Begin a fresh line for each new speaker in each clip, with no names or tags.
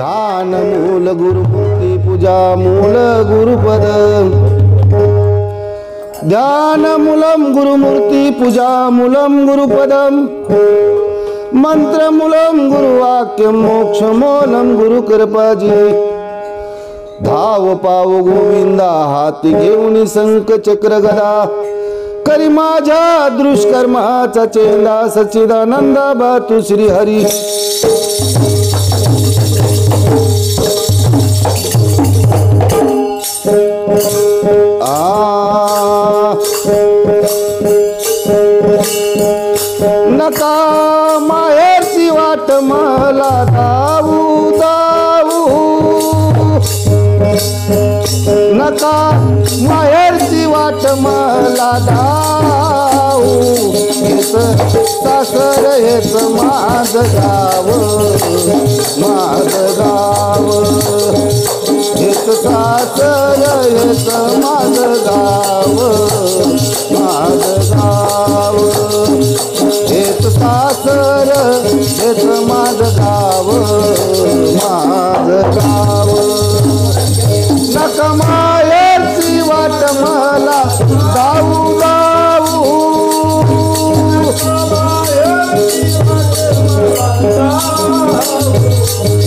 ध्यान मूल गुरुमूर्ती पूजा मूल गुरुपद ध्यान मूलम गुरुमूर्ती पूजा मूलम गुरुपदम मंत्र मूलम गुरुवाक्यम मोक्ष मूलम गुरुकृपाजी धाव पाव गोविंदा हाती घेऊन शंख चक्र गदा करी माझ्या दुष्कर्माचा चेंदा सच्चिदानंद बातु श्री हरी नका माहेरची वाट मला धावू धावू नका माहेरची वाट मला धावू हेच सासर हेच माझ गाव हेच सासर हेच माझ गाव हेच सासर हेच माझ गाव नका माहेरची वाट मला धावू धावू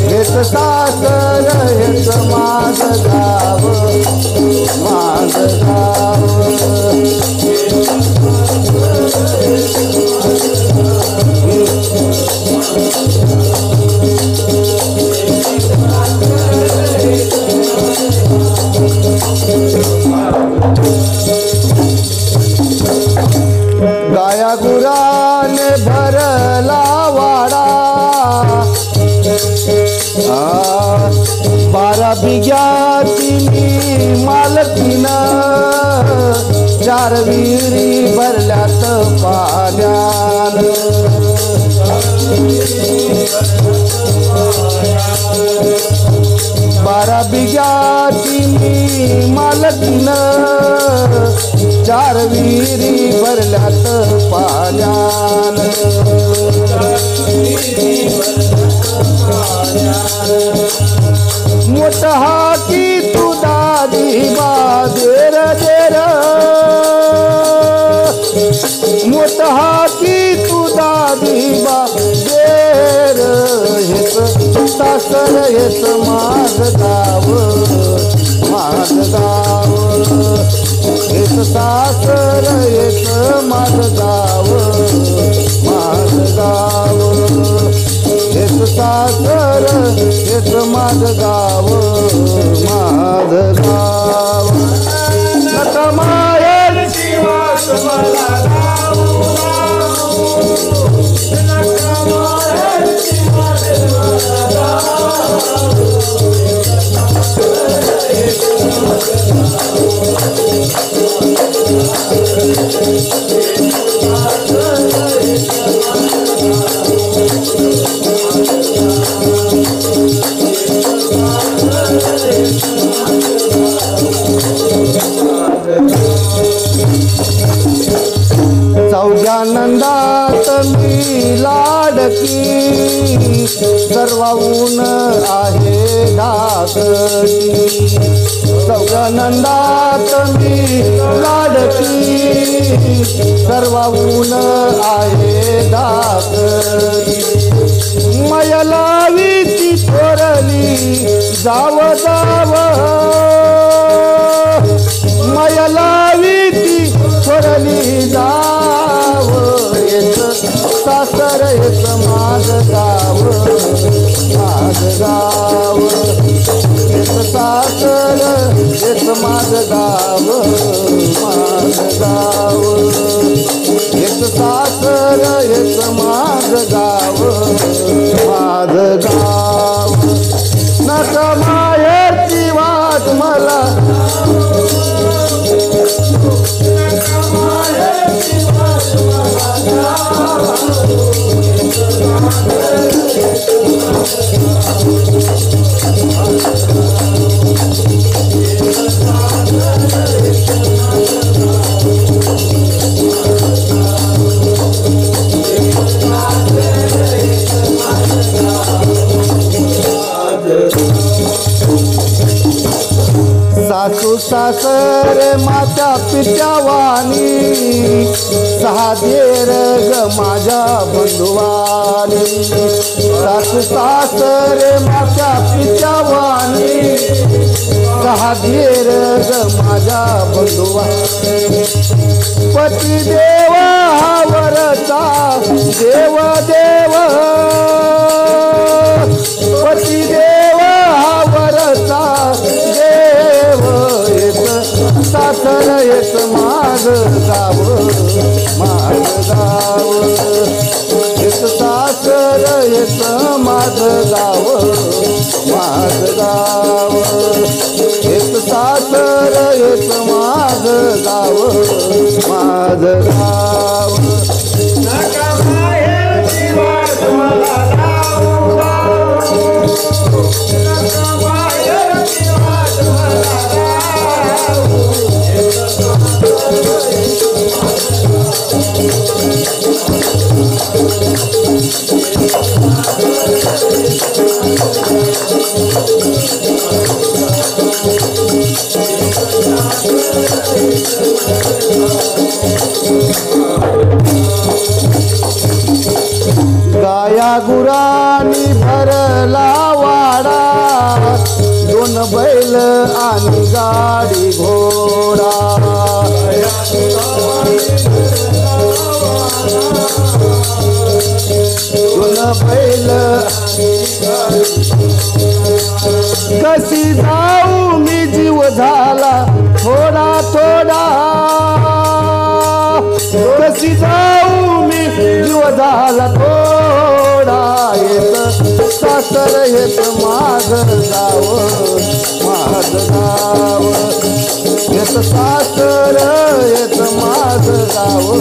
हेच सासर हेच माझ गाव गाया गुराने भरला वाडा 12 बिघ्याची मी मालकीन 4 विहिरी भरल्यात पाण्यान 12 बिघ्याची मी मालकीन 4 विहिरी भरल्यात पाण्यान मोठा की तू दादी बादेर देर मोठा की तू दादी बादेर हेच सासर हेच माझ गाव हेच सासर हेच माझ गाव हेच सासर हेच माझ गाव नका माहेरची वाट मला चौघ्यानंदात मी लाडकी सर्वऊन आहे धाकटी चौघ्यानंदात मी लाडकी सर्वऊन आहे धाकटी मय लावीची थोरली जाव जाव मय लावीची थोरली जाव हेच सासर हेच माझ गाव हेच सासर हेच माझ गाव हेच सासर हेच माझ गाव नका माहेरची वाट मला मात्या पित्या वाणी सहा देर ग माझ्या बंधुवानी सासू सासरे मात्या पित्या वाणी सहा देर ग माझ्या बंधुवानी पती देव हा वरचा देव देव पती देव हा वरचा देव येत सासर येत माझ गाव येत सासर येत माझ गाव येत सासर येत माझ गाव गाया गुरांनी भरला वाडा दोन बैल आणि गाडी घोडा दोन बैल कशी जाऊ मी जीव झाला थोडा थोडा कशी जाऊ मी जीव झाला थोडा येत सासर येत माझ गाव येत सासर येत माझ गाव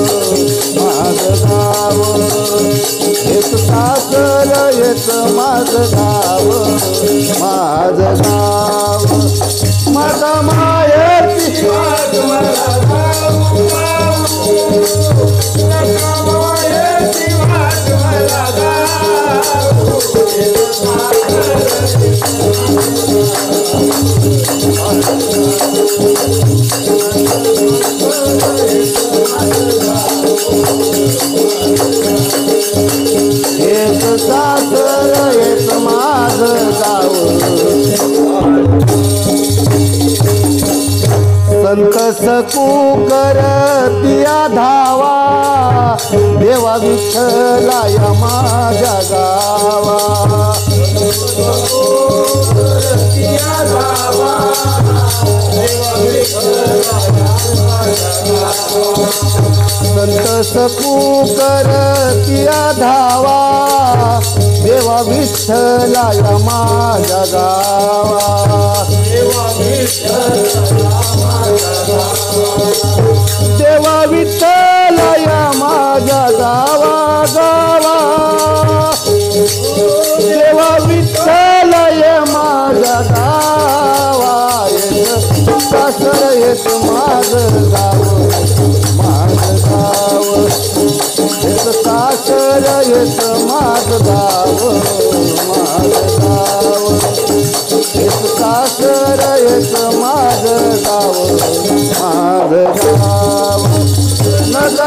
येत सासर येत माझ गाव माझा मायेची येत सासर येत माझ गाव संत सकू करतिया धावा देवा विठ्ठला या माझ्या गावा संत सकू करतिया धावा देवा विठ्ठला या माझ्या गावा देवा विठ्ठला या माझ्या गावा देवा विठ्ठला या माझ्या गावा येत सासर येत माझ गाव येत सासर येत माझ गाव येत सासर येत माझ गाव नग